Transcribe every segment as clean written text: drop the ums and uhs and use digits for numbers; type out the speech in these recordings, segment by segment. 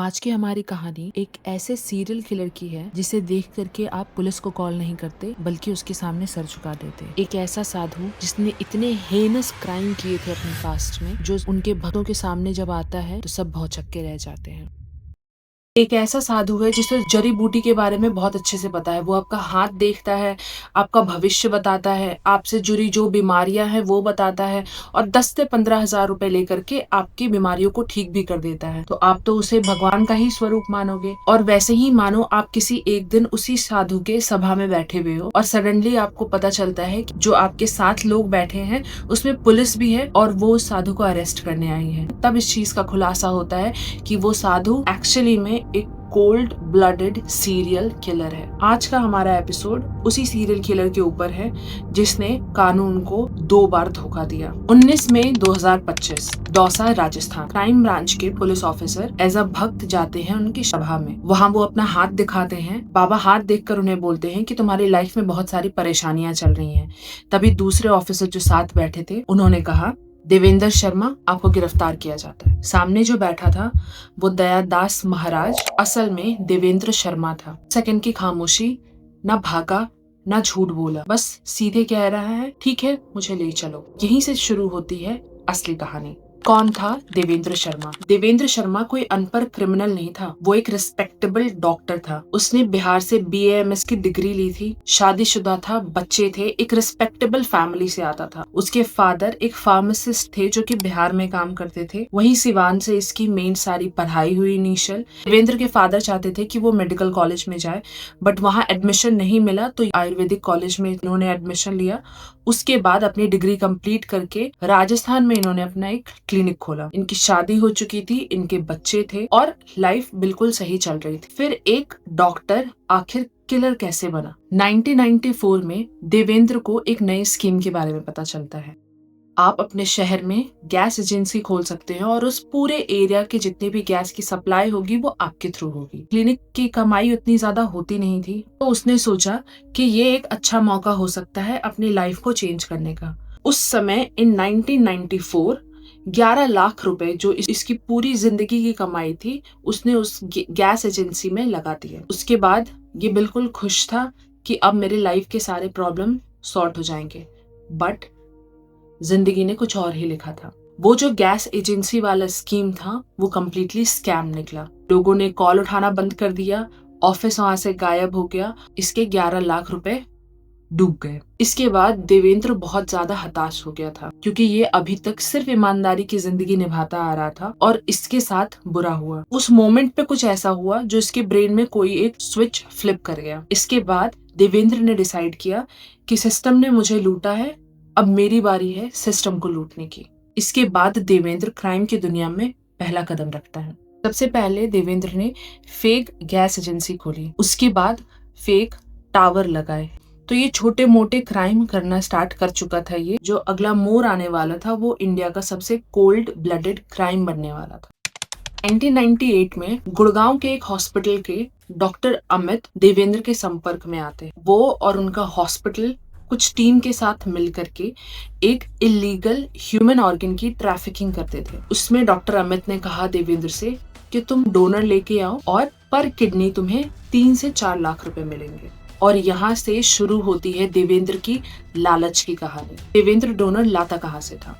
आज की हमारी कहानी एक ऐसे सीरियल किलर की है जिसे देख करके आप पुलिस को कॉल नहीं करते बल्कि उसके सामने सर झुका देते। एक ऐसा साधु जिसने इतने हेनस क्राइम किए थे अपने पास्ट में, जो उनके भक्तों के सामने जब आता है तो सब भौचक्के रह जाते हैं। एक ऐसा साधु है जिसे जड़ी बूटी के बारे में बहुत अच्छे से पता है। वो आपका हाथ देखता है, आपका भविष्य बताता है, आपसे जुड़ी जो बीमारियां हैं वो बताता है और 10 से 15 हजार रुपए लेकर के आपकी बीमारियों को ठीक भी कर देता है। तो आप तो उसे भगवान का ही स्वरूप मानोगे। और वैसे ही मानो आप किसी एक दिन उसी साधु के सभा में बैठे हुए हो और सडनली आपको पता चलता है कि जो आपके साथ लोग बैठे हैं उसमें पुलिस भी है और वो उस साधु को अरेस्ट करने आई है। तब इस चीज का खुलासा होता है कि वो साधु एक्चुअली में एक कोल्ड ब्लडेड सीरियल किलर है। आज का हमारा एपिसोड उसी सीरियल किलर के ऊपर है जिसने कानून को 2 बार धोखा दिया। 19 मई 2025 दौसा राजस्थान क्राइम ब्रांच के पुलिस ऑफिसर एज अ भक्त जाते हैं उनकी सभा में। वहाँ वो अपना हाथ दिखाते हैं। बाबा हाथ देखकर उन्हें बोलते हैं कि तुम्हारी लाइफ में बहुत सारी परेशानियां चल रही हैं। तभी दूसरे ऑफिसर जो साथ बैठे थे उन्होंने कहा, देवेंद्र शर्मा आपको गिरफ्तार किया जाता है। सामने जो बैठा था वो दयादास महाराज असल में देवेंद्र शर्मा था। सेकंड की खामोशी, ना भागा ना झूठ बोला, बस सीधे कह रहा है, ठीक है मुझे ले चलो। यहीं से शुरू होती है असली कहानी। कौन था देवेंद्र शर्मा? देवेंद्र शर्मा कोई अनपढ़ क्रिमिनल नहीं था। वो एक रिस्पेक्टेबल डॉक्टर था। उसने बिहार से BA MS की डिग्री ली थी, शादीशुदा था, बच्चे थे, एक रिस्पेक्टेबल फैमिली से आता था। उसके फादर एक फार्मासिस्ट थे जो कि बिहार में काम करते थे। वहीं सिवान से इसकी मेन सारी पढ़ाई हुई इनिशियल। देवेंद्र के फादर चाहते थे कि वो मेडिकल कॉलेज में जाए बट वहाँ एडमिशन नहीं मिला तो आयुर्वेदिक कॉलेज में इन्होंने एडमिशन लिया। उसके बाद अपनी डिग्री कंप्लीट करके राजस्थान में इन्होंने अपना एक क्लिनिक खोला। इनकी शादी हो चुकी थी, इनके बच्चे थे और लाइफ बिल्कुल सही चल रही थी। फिर एक डॉक्टर आखिर किलर कैसे बना? 1994 में देवेंद्र को एक नई स्कीम के बारे में पता चलता है। आप अपने शहर में गैस एजेंसी खोल सकते हैं और उस पूरे एरिया के जितने भी गैस की सप्लाई होगी वो आपके थ्रू होगी। क्लिनिक की कमाई उतनी ज्यादा होती नहीं थी तो उसने सोचा कि ये एक अच्छा मौका हो सकता है अपनी लाइफ को चेंज करने का। उस समय इन 1994 11 लाख रुपए जो इसकी पूरी जिंदगी की कमाई थी उसने उस गैस एजेंसी में लगा दिया। उसके बाद ये बिल्कुल खुश था कि अब मेरी लाइफ के सारे प्रॉब्लम सॉर्ट हो जाएंगे। बट जिंदगी ने कुछ और ही लिखा था। वो जो गैस एजेंसी वाला स्कीम था वो कम्प्लीटली स्कैम निकला। लोगों ने कॉल उठाना बंद कर दिया, ऑफिस वहां से गायब हो गया, इसके 11 लाख रुपए डूब गए। इसके बाद देवेंद्र बहुत ज्यादा हताश हो गया था क्योंकि ये अभी तक सिर्फ ईमानदारी की जिंदगी निभाता आ रहा था और इसके साथ बुरा हुआ। उस मोमेंट पे कुछ ऐसा हुआ जो इसके ब्रेन में कोई एक स्विच फ्लिप कर गया। इसके बाद देवेंद्र ने डिसाइड किया कि सिस्टम ने मुझे लूटा है, अब मेरी बारी है सिस्टम को लूटने की। इसके बाद देवेंद्र क्राइम की दुनिया में पहला कदम रखता है। सबसे पहले देवेंद्र ने फेक गैस एजेंसी खोली, उसके बाद फेक टावर लगाए। तो ये छोटे मोटे क्राइम करना स्टार्ट कर चुका था। ये जो अगला मोड़ आने वाला था वो इंडिया का सबसे कोल्ड ब्लडेड क्राइम बनने वाला था। 1998 में गुड़गांव के एक हॉस्पिटल के डॉक्टर अमित देवेंद्र के संपर्क में आते। वो और उनका हॉस्पिटल कुछ टीम के साथ मिलकर के एक इलीगल ह्यूमन ऑर्गन की ट्रैफिकिंग करते थे। उसमें डॉक्टर अमित ने कहा देवेंद्र से कि तुम डोनर लेके आओ और पर किडनी तुम्हें 3 से 4 लाख रुपए मिलेंगे। और यहाँ से शुरू होती है देवेंद्र की लालच की कहानी। देवेंद्र डोनर लाता कहाँ से था?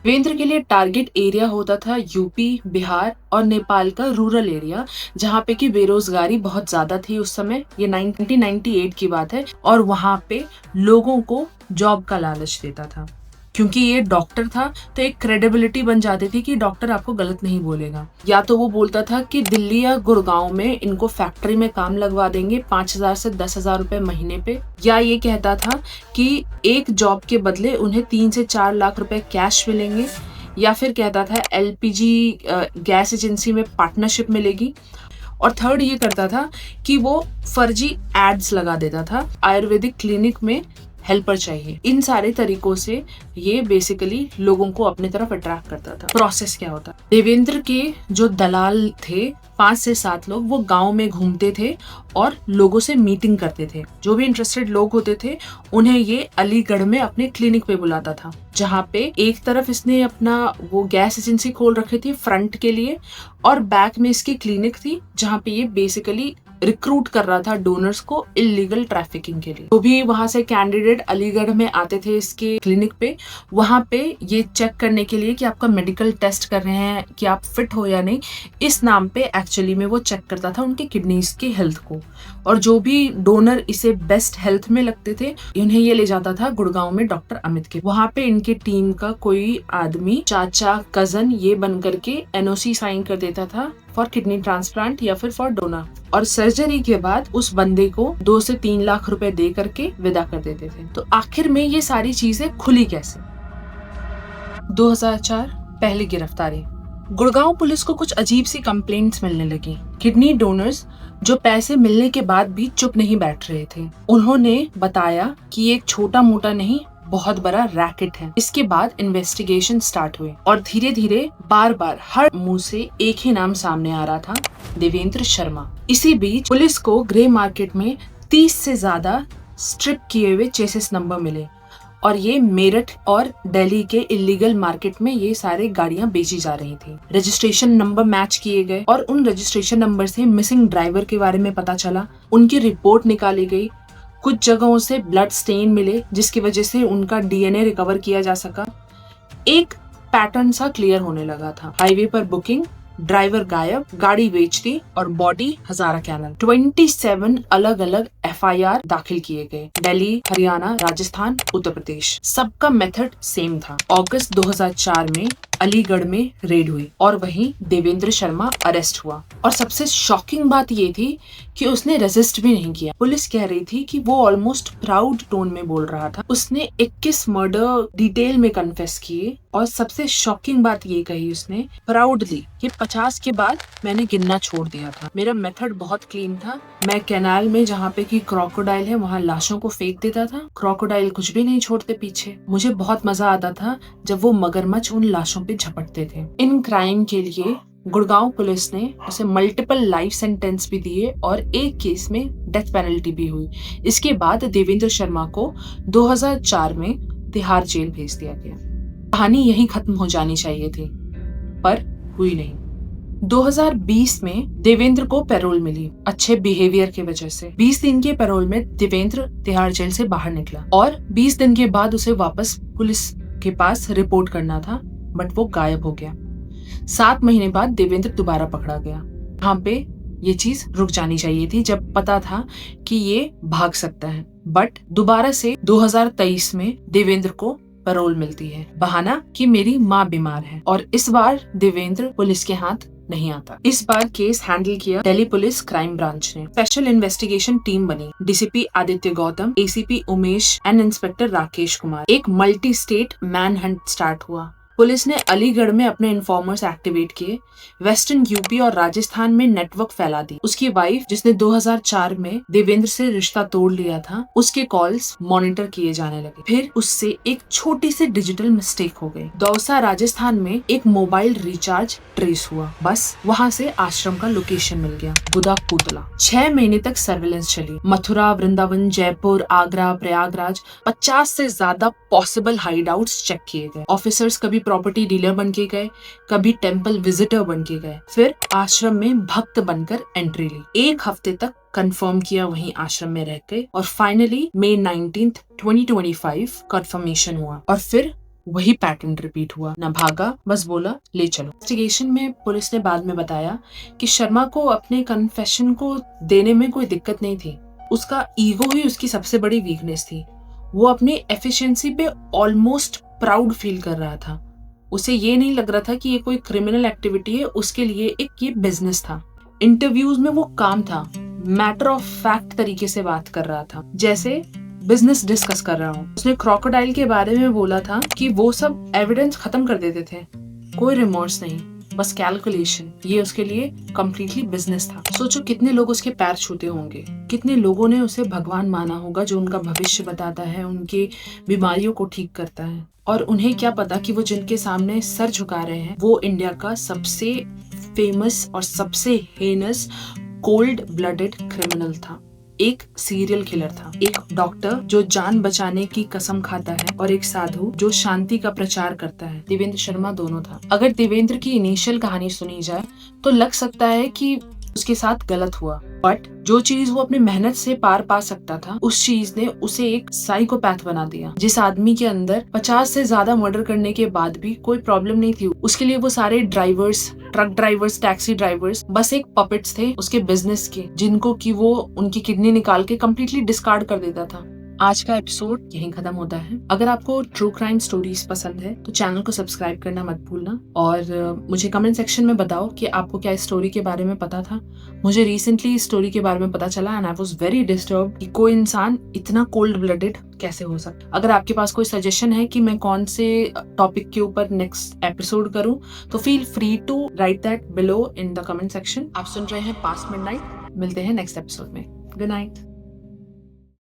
देवेंद्र के लिए टारगेट एरिया होता था यूपी, बिहार और नेपाल का रूरल एरिया, जहाँ पे की बेरोजगारी बहुत ज्यादा थी उस समय। ये 1998 की बात है और वहाँ पे लोगों को जॉब का लालच देता था। क्योंकि ये डॉक्टर था तो एक क्रेडिबिलिटी बन जाती थी कि डॉक्टर आपको गलत नहीं बोलेगा। या तो वो बोलता था कि दिल्ली या गुड़गांव में इनको फैक्ट्री में काम लगवा देंगे 5,000 से 10,000 रुपए महीने पे, या ये कहता था कि एक जॉब के बदले उन्हें 3 से 4 लाख रुपए कैश मिलेंगे, या फिर कहता था LPG गैस एजेंसी में पार्टनरशिप मिलेगी। और थर्ड ये करता था कि वो फर्जी एड्स लगा देता था आयुर्वेदिक क्लिनिक में हेल्पर चाहिए। इन सारे तरीकों से ये बेसिकली लोगों को अपनी तरफ अट्रैक्ट करता था। प्रोसेस क्या होता, देवेंद्र के जो दलाल थे 5 से 7 लोग, वो गांव में घूमते थे और लोगों से मीटिंग करते थे। जो भी इंटरेस्टेड लोग होते थे उन्हें ये अलीगढ़ में अपने क्लिनिक पे बुलाता था, जहाँ पे एक तरफ इसने अपना वो गैस एजेंसी खोल रखी थी फ्रंट के लिए, और बैक में इसकी क्लिनिक थी जहाँ पे ये बेसिकली रिक्रूट कर रहा था डोनर्स को इलीगल ट्रैफिकिंग के लिए। तो भी वहां से कैंडिडेट अलीगढ़ में आते थे इसके क्लिनिक पे, वहां पे ये चेक करने के लिए कि आपका मेडिकल टेस्ट कर रहे हैं कि आप फिट हो या नहीं। इस नाम पे एक्चुअली में वो चेक करता था उनके किडनीज की हेल्थ को, और जो भी डोनर इसे बेस्ट हेल्थ में लगते थे इन्हें ये ले जाता था गुड़गांव में डॉक्टर अमित के। वहां पे इनके टीम का कोई आदमी, चाचा, कजन ये बन करके एनओसी साइन कर देता था फॉर किडनी ट्रांसप्लांट या फिर फॉर डोनर, और सर्जरी के बाद उस बंदे को 2 से 3 लाख रुपए दे करके विदा कर देते थे। तो आखिर में ये सारी चीजें खुली कैसे? 2004 पहली गिरफ्तारी। गुड़गांव पुलिस को कुछ अजीब सी कंप्लेंट्स मिलने लगी। किडनी डोनर्स जो पैसे मिलने के बाद भी चुप नहीं बैठ रहे थे। उन्होंने बताया कि ये एक छोटा मोटा नहीं, बहुत बड़ा रैकेट है। इसके बाद इन्वेस्टिगेशन स्टार्ट हुए और धीरे धीरे बार बार हर मुंह से एक ही नाम सामने आ रहा था, देवेंद्र शर्मा। इसी बीच पुलिस को ग्रे मार्केट में 30 से ज्यादा स्ट्रिप किए हुए चेसिस नंबर मिले, और ये मेरठ और दिल्ली के इलीगल मार्केट में ये सारे गाड़ियां बेची जा रही थी। रजिस्ट्रेशन नंबर मैच किए गए और उन रजिस्ट्रेशन नंबर से मिसिंग ड्राइवर के बारे में पता चला। उनकी रिपोर्ट निकाली गई। कुछ जगहों से ब्लड स्टेन मिले जिसकी वजह से उनका डीएनए रिकवर किया जा सका। एक पैटर्न सा क्लियर होने लगा था। हाईवे पर बुकिंग, ड्राइवर गायब, गाड़ी बेच दी और बॉडी हजारा कैनल। 27 अलग अलग एफआईआर दाखिल किए गए। दिल्ली, हरियाणा, राजस्थान, उत्तर प्रदेश। सबका मेथड सेम था। अगस्त 2004 में अलीगढ़ में रेड हुई और वहीं देवेंद्र शर्मा अरेस्ट हुआ। और सबसे शॉकिंग बात ये थी कि उसने रेजिस्ट भी नहीं किया। पुलिस कह रही थी कि वो ऑलमोस्ट प्राउड टोन में बोल रहा था। उसने 21 मर्डर डिटेल में कन्फेस किए, और सबसे शॉकिंग बात ये कही उसने प्राउडली कि 50 के बाद मैंने गिनना छोड़ दिया था। मेरा मेथड बहुत क्लीन था। मैं कैनाल में जहाँ पे की क्रोकोडाइल है वहाँ लाशों को फेंक देता था। क्रोकोडाइल कुछ भी नहीं छोड़ते पीछे। मुझे बहुत मजा आता था जब वो मगरमच्छ उन लाशों पे झपटते थे। इन क्राइम के लिए गुड़गांव पुलिस ने उसे मल्टीपल लाइफ सेंटेंस भी दिए और एक केस में डेथ पेनल्टी भी हुई। इसके बाद देवेंद्र शर्मा को 2004 में तिहाड़ जेल भेज दिया गया। कहानी यहीं खत्म हो जानी चाहिए थी, पर हुई नहीं। 2020 में देवेंद्र को पैरोल मिली अच्छे बिहेवियर की वजह से। 20 दिन के पैरोल में देवेंद्र तिहाड़ जेल से बाहर निकला और 20 दिन के बाद उसे वापस पुलिस के पास रिपोर्ट करना था, बट वो गायब हो गया। 7 महीने बाद देवेंद्र दोबारा पकड़ा गया। यहाँ पे ये चीज रुक जानी चाहिए थी जब पता था कि ये भाग सकता है, बट दोबारा से 2023 में देवेंद्र को पैरोल मिलती है। बहाना कि मेरी माँ बीमार है, और इस बार देवेंद्र पुलिस के हाथ नहीं आता। इस बार केस हैंडल किया दिल्ली पुलिस क्राइम ब्रांच ने। स्पेशल इन्वेस्टिगेशन टीम बनी। DCP Aditya Gautam, ACP Umesh and inspector Rakesh Kumar. एक multi state manhunt start हुआ। पुलिस ने अलीगढ़ में अपने इन्फॉर्मर्स एक्टिवेट किए। वेस्टर्न यूपी और राजस्थान में नेटवर्क फैला दी। उसकी वाइफ, जिसने 2004 में देवेंद्र से रिश्ता तोड़ लिया था, उसके कॉल्स मॉनिटर किए जाने लगे। फिर उससे एक छोटी सी डिजिटल मिस्टेक हो गई। दौसा राजस्थान में एक मोबाइल रिचार्ज ट्रेस हुआ। बस वहाँ से आश्रम का लोकेशन मिल गया, गुदापुतला। 6 महीने तक सर्विलेंस चली। मथुरा, वृंदावन, जयपुर, आगरा, प्रयागराज, 50 से ज्यादा पॉसिबल हाइडआउट्स चेक किए गए। ऑफिसर्स कभी प्रॉपर्टी डीलर बन के गए, कभी टेंपल विजिटर बन के गए, फिर आश्रम में भक्त बनकर एंट्री ली। 1 हफ्ते तक कंफर्म किया वहीं आश्रम में रह के, और फाइनली मई 19, 2025 कंफर्मेशन हुआ। और फिर वही पैटर्न रिपीट हुआ। न भागा, बस बोला ले चलो। इन्वेस्टिगेशन में पुलिस ने बाद में बताया कि शर्मा को अपने कन्फेशन को देने में कोई दिक्कत नहीं थी। उसका ईगो ही उसकी सबसे बड़ी वीकनेस थी। वो अपनी एफिशिएंसी पे ऑलमोस्ट प्राउड फील कर रहा था। उसे ये नहीं लग रहा था कि ये कोई क्रिमिनल एक्टिविटी है, उसके लिए एक ये बिजनेस था। इंटरव्यूज में वो काम था, मैटर ऑफ फैक्ट तरीके से बात कर रहा था, जैसे बिजनेस डिस्कस कर रहा हूँ। उसने क्रोकोडाइल के बारे में बोला था कि वो सब एविडेंस खत्म कर देते थे, कोई रिमोर्स नहीं। बस कैलकुलेशन, ये उसके लिए कम्प्लीटली बिजनेस था। सोचो कितने लोग उसके पैर छूते होंगे, कितने लोगों ने उसे भगवान माना होगा जो उनका भविष्य बताता है, उनके बीमारियों को ठीक करता है। और उन्हें क्या पता कि वो जिनके सामने सर झुका रहे हैं वो इंडिया का सबसे फेमस और सबसे हेनस कोल्ड ब्लडेड क्रिमिनल था। एक सीरियल किलर था, एक डॉक्टर जो जान बचाने की कसम खाता है और एक साधु जो शांति का प्रचार करता है। देवेंद्र शर्मा दोनों था। अगर देवेंद्र की इनिशियल कहानी सुनी जाए तो लग सकता है कि उसके साथ गलत हुआ, बट जो चीज वो अपनी मेहनत से पार पा सकता था उस चीज ने उसे एक साइकोपैथ बना दिया। जिस आदमी के अंदर 50 से ज्यादा मर्डर करने के बाद भी कोई प्रॉब्लम नहीं थी, उसके लिए वो सारे drivers, truck drivers, taxi drivers बस एक पपेट्स थे उसके बिजनेस के, जिनको कि वो उनकी किडनी निकाल के कम्प्लीटली डिस्कार्ड कर देता था। आज का एपिसोड यहीं खत्म होता है। अगर आपको ट्रू क्राइम स्टोरीज पसंद है तो चैनल को सब्सक्राइब करना मत भूलना और मुझे कमेंट सेक्शन में बताओ कि आपको क्या इस स्टोरी के बारे में पता था। मुझे रिसेंटली इस स्टोरी के बारे में पता चला and I was very disturbed कि कोई इंसान इतना कोल्ड ब्लडेड कैसे हो सकता। अगर आपके पास कोई सजेशन है कि मैं कौन से टॉपिक के ऊपर नेक्स्ट एपिसोड करूं तो feel free to write that below in the comment section. आप सुन रहे हैं पास्ट मिडनाइट, मिलते हैं नेक्स्ट एपिसोड में। Good night.